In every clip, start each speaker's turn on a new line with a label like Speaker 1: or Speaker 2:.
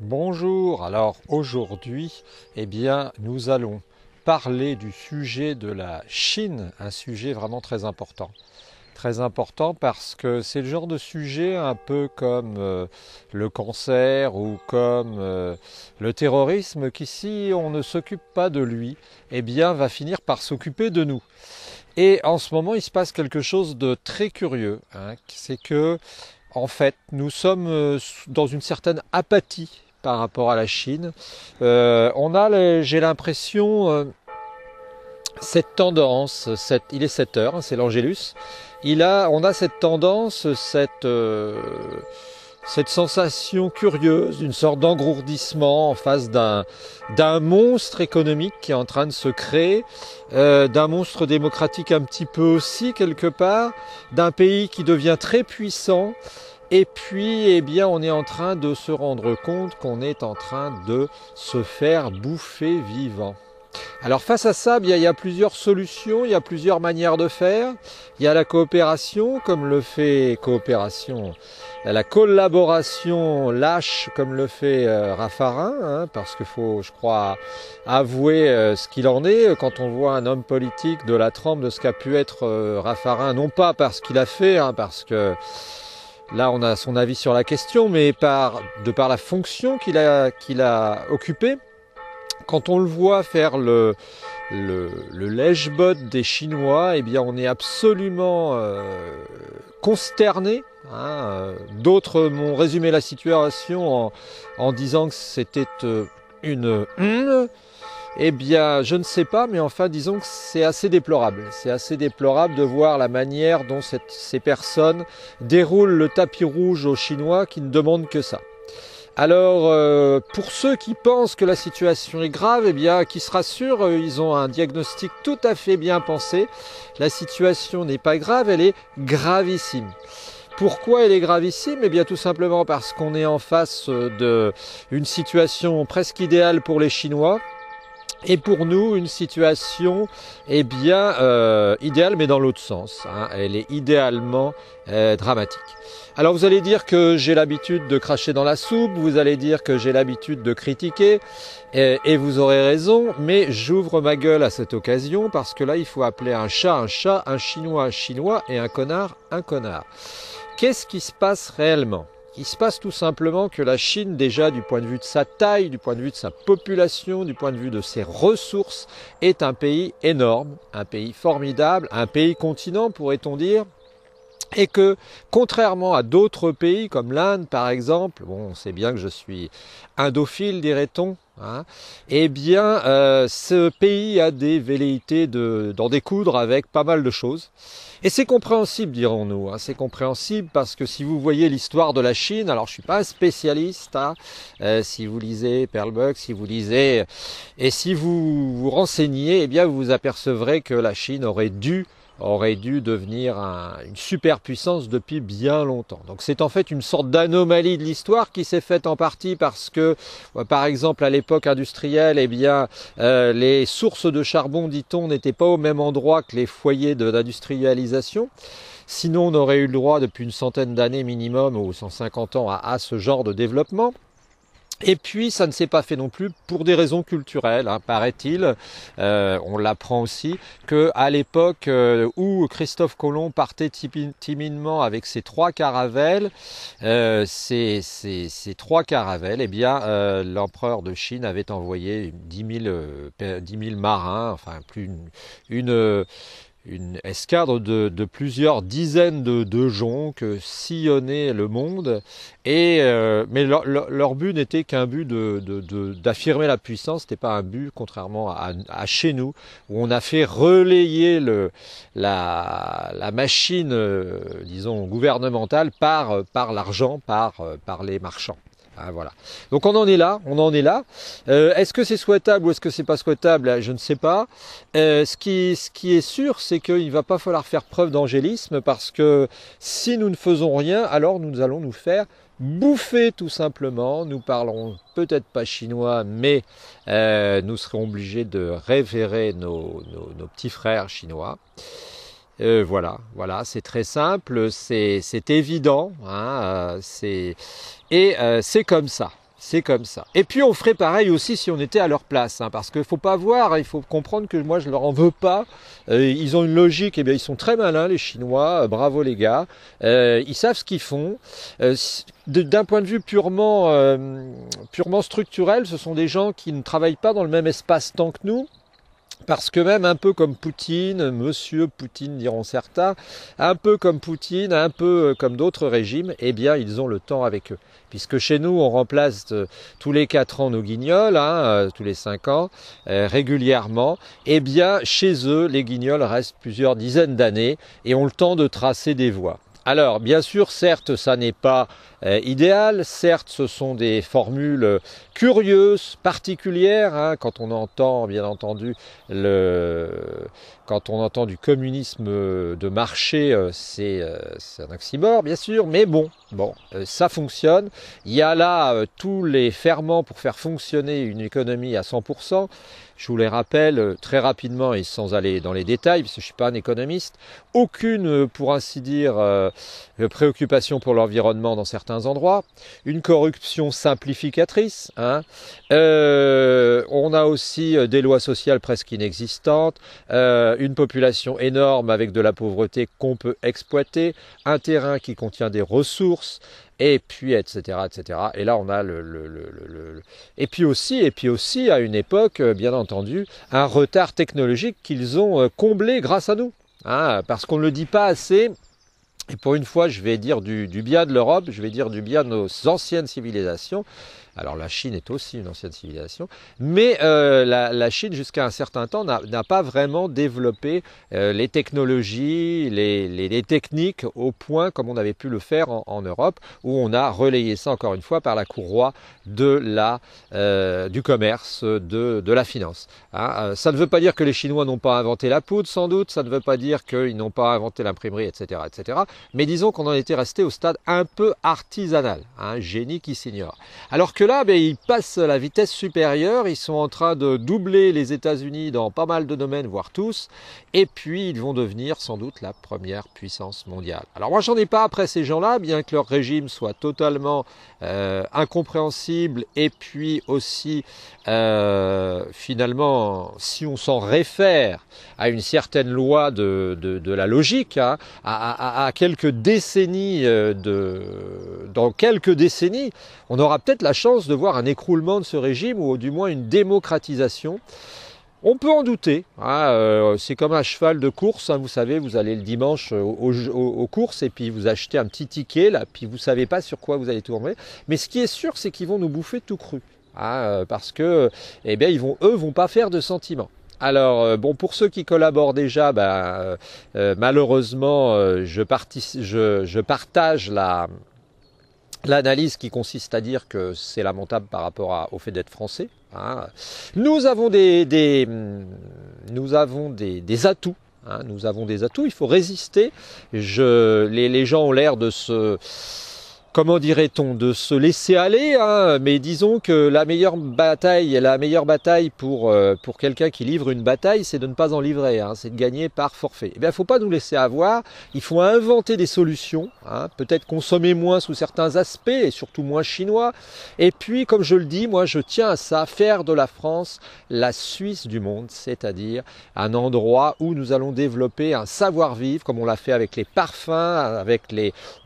Speaker 1: Bonjour, alors aujourd'hui, nous allons parler du sujet de la Chine, un sujet vraiment très important. Très important parce que c'est le genre de sujet un peu comme le cancer ou comme le terrorisme qui, si on ne s'occupe pas de lui, va finir par s'occuper de nous. Et en ce moment, il se passe quelque chose de très curieux, hein, c'est que en fait, nous sommes dans une certaine apathie par rapport à la Chine. J'ai l'impression, cette tendance, il est 7 heures, hein, c'est l'Angélus. On a cette tendance, cette sensation curieuse, une sorte d'engourdissement en face d'un monstre économique qui est en train de se créer, d'un monstre démocratique un petit peu aussi quelque part, d'un pays qui devient très puissant. Et puis, on est en train de se rendre compte qu'on est en train de se faire bouffer vivant. Alors face à ça, il y a plusieurs solutions, il y a plusieurs manières de faire. Il y a la coopération, comme le fait coopération, la collaboration lâche, comme le fait Raffarin, hein, parce qu'il faut, je crois, avouer ce qu'il en est. Quand on voit un homme politique de la trempe de ce qu'a pu être Raffarin, non pas parce qu'il a fait, hein, parce que là on a son avis sur la question, mais de par la fonction qu'il a occupée. Quand on le voit faire le lèche-botte des Chinois, on est absolument consterné. Hein. D'autres m'ont résumé la situation en disant que c'était une je ne sais pas, mais enfin, disons que c'est assez déplorable. C'est assez déplorable de voir la manière dont ces personnes déroulent le tapis rouge aux Chinois qui ne demandent que ça. Alors, pour ceux qui pensent que la situation est grave, qui se rassurent, ils ont un diagnostic tout à fait bien pensé. La situation n'est pas grave, elle est gravissime. Pourquoi elle est gravissime? Tout simplement parce qu'on est en face d'une situation presque idéale pour les Chinois. Et pour nous, une situation idéale, mais dans l'autre sens. Hein. Elle est idéalement dramatique. Alors vous allez dire que j'ai l'habitude de cracher dans la soupe, vous allez dire que j'ai l'habitude de critiquer, et vous aurez raison, mais j'ouvre ma gueule à cette occasion parce que là, il faut appeler un chat, un chinois, et un connard, un connard. Qu'est-ce qui se passe réellement? Il se passe tout simplement que la Chine, déjà du point de vue de sa taille, du point de vue de sa population, du point de vue de ses ressources, est un pays énorme, un pays formidable, un pays continent pourrait-on dire, et que contrairement à d'autres pays comme l'Inde par exemple, bon on sait bien que je suis indophile dirait-on, hein, ce pays a des velléités d'en découdre avec pas mal de choses. Et c'est compréhensible, dirons-nous. Hein. C'est compréhensible parce que si vous voyez l'histoire de la Chine, alors je suis pas un spécialiste, hein, si vous lisez Perlmutter, si vous lisez, et si vous vous renseignez, vous vous apercevrez que la Chine aurait dû devenir une superpuissance depuis bien longtemps. Donc c'est en fait une sorte d'anomalie de l'histoire qui s'est faite en partie parce que, par exemple, à l'époque industrielle, les sources de charbon, dit-on, n'étaient pas au même endroit que les foyers d'industrialisation. Sinon, on aurait eu le droit depuis une centaine d'années minimum ou 150 ans à ce genre de développement. Et puis, ça ne s'est pas fait non plus pour des raisons culturelles, hein, paraît-il. On l'apprend aussi qu'à l'époque où Christophe Colomb partait timidement avec ses 3 caravelles, ces 3 caravelles, l'empereur de Chine avait envoyé 10 000 marins, enfin plus une escadre de plusieurs dizaines de jonques sillonnaient le monde, mais leur but n'était qu'un but d'affirmer la puissance, c'était pas un but, contrairement à chez nous, où on a fait relayer la machine, disons, gouvernementale par l'argent, par les marchands. Ah, voilà. Donc on en est là, Est-ce que c'est souhaitable ou est-ce que c'est pas souhaitable? Je ne sais pas. Ce qui est sûr, c'est qu'il ne va pas falloir faire preuve d'angélisme parce que si nous ne faisons rien, alors nous allons nous faire bouffer tout simplement. Nous parlerons peut-être pas chinois, mais nous serons obligés de révérer nos petits frères chinois. Voilà, c'est très simple, c'est évident, hein, c'est comme ça. C'est comme ça. Et puis on ferait pareil aussi si on était à leur place, hein, parce qu'il faut pas voir, il faut comprendre que moi je leur en veux pas. Ils ont une logique, et bien ils sont très malins les Chinois, bravo les gars. Ils savent ce qu'ils font. D'un point de vue purement structurel, ce sont des gens qui ne travaillent pas dans le même espace-temps que nous. Parce que même un peu comme Poutine, Monsieur Poutine diront certains, un peu comme Poutine, un peu comme d'autres régimes, eh bien ils ont le temps avec eux. Puisque chez nous on remplace tous les 4 ans nos guignols, hein, tous les 5 ans, régulièrement, eh bien chez eux les guignols restent plusieurs dizaines d'années et ont le temps de tracer des voies. Alors, bien sûr, certes, ça n'est pas idéal, certes, ce sont des formules curieuses, particulières, hein, quand on entend, bien entendu, quand on entend du communisme de marché, c'est un oxymore, bien sûr, mais bon, ça fonctionne. Il y a là tous les ferments pour faire fonctionner une économie à 100%. Je vous les rappelle très rapidement et sans aller dans les détails, parce que je ne suis pas un économiste. Aucune, pour ainsi dire, préoccupation pour l'environnement dans certains endroits. Une corruption simplificatrice. Hein. On a aussi des lois sociales presque inexistantes. Une population énorme avec de la pauvreté qu'on peut exploiter. Un terrain qui contient des ressources. Et puis, etc., etc. Et là, on a et puis aussi, à une époque, bien entendu, un retard technologique qu'ils ont comblé grâce à nous. Hein, parce qu'on ne le dit pas assez. Et pour une fois, je vais dire du bien de l'Europe, je vais dire du bien de nos anciennes civilisations. Alors la Chine est aussi une ancienne civilisation, mais la Chine jusqu'à un certain temps n'a pas vraiment développé les technologies, les techniques au point comme on avait pu le faire en Europe, où on a relayé ça encore une fois par la courroie du commerce, de la finance. Hein, ça ne veut pas dire que les Chinois n'ont pas inventé la poudre, sans doute, ça ne veut pas dire qu'ils n'ont pas inventé l'imprimerie, etc., etc. Mais disons qu'on en était resté au stade un peu artisanal, un génie qui s'ignore. Alors que là, ils passent à la vitesse supérieure, ils sont en train de doubler les États-Unis dans pas mal de domaines, voire tous, et puis ils vont devenir sans doute la première puissance mondiale. Alors moi j'en ai pas après ces gens-là, bien que leur régime soit totalement incompréhensible, et puis aussi finalement, si on s'en réfère à une certaine loi de la logique, hein, à quelques décennies, dans quelques décennies, on aura peut-être la chance de voir un écroulement de ce régime ou du moins une démocratisation. On peut en douter, hein, c'est comme un cheval de course, hein, vous savez, vous allez le dimanche aux courses et puis vous achetez un petit ticket, là, puis vous ne savez pas sur quoi vous allez tourner. Mais ce qui est sûr, c'est qu'ils vont nous bouffer tout cru, hein, parce que, eh bien, eux vont pas faire de sentiments. Alors, bon, pour ceux qui collaborent déjà, malheureusement, je partage l'analyse qui consiste à dire que c'est lamentable par rapport au fait d'être français. Hein. Nous avons des atouts. Hein, nous avons des atouts, il faut résister. Les gens ont l'air de comment dirait-on, de se laisser aller, hein, mais disons que la meilleure bataille pour quelqu'un qui livre une bataille, c'est de ne pas en livrer, hein, c'est de gagner par forfait. Eh bien, il ne faut pas nous laisser avoir, il faut inventer des solutions, hein, peut-être consommer moins sous certains aspects, et surtout moins chinois, et puis, comme je le dis, moi je tiens à ça, faire de la France la Suisse du monde, c'est-à-dire un endroit où nous allons développer un savoir-vivre, comme on l'a fait avec les parfums,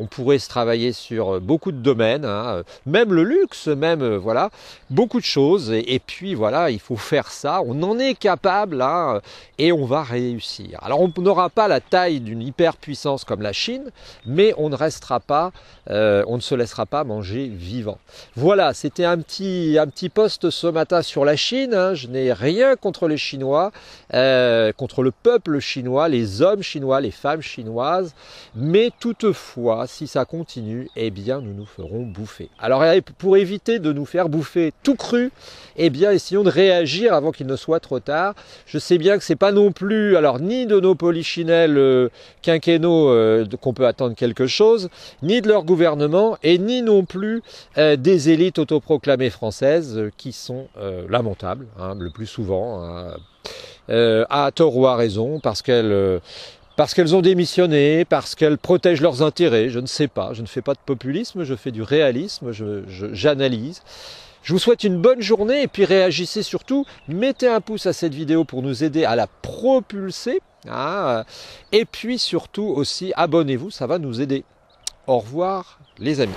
Speaker 1: on pourrait se travailler sur beaucoup de domaines, hein, même le luxe, même voilà, beaucoup de choses. Et puis voilà, il faut faire ça. On en est capable, hein, et on va réussir. Alors on n'aura pas la taille d'une hyperpuissance comme la Chine, mais on ne restera pas, on ne se laissera pas manger vivant. Voilà, c'était un petit post ce matin sur la Chine. Hein. Je n'ai rien contre les Chinois, contre le peuple chinois, les hommes chinois, les femmes chinoises, mais toutefois, si ça continue, eh bien nous nous ferons bouffer. Alors pour éviter de nous faire bouffer tout cru, eh bien essayons de réagir avant qu'il ne soit trop tard. Je sais bien que c'est pas non plus, alors ni de nos polichinelles quinquennaux qu'on peut attendre quelque chose, ni de leur gouvernement, et ni non plus des élites autoproclamées françaises qui sont lamentables, hein, le plus souvent, hein, à tort ou à raison, parce qu'elles ont démissionné, parce qu'elles protègent leurs intérêts, je ne sais pas, je ne fais pas de populisme, je fais du réalisme, j'analyse. Je vous souhaite une bonne journée et puis réagissez surtout. Mettez un pouce à cette vidéo pour nous aider à la propulser. Et puis surtout aussi, abonnez-vous, ça va nous aider. Au revoir les amis.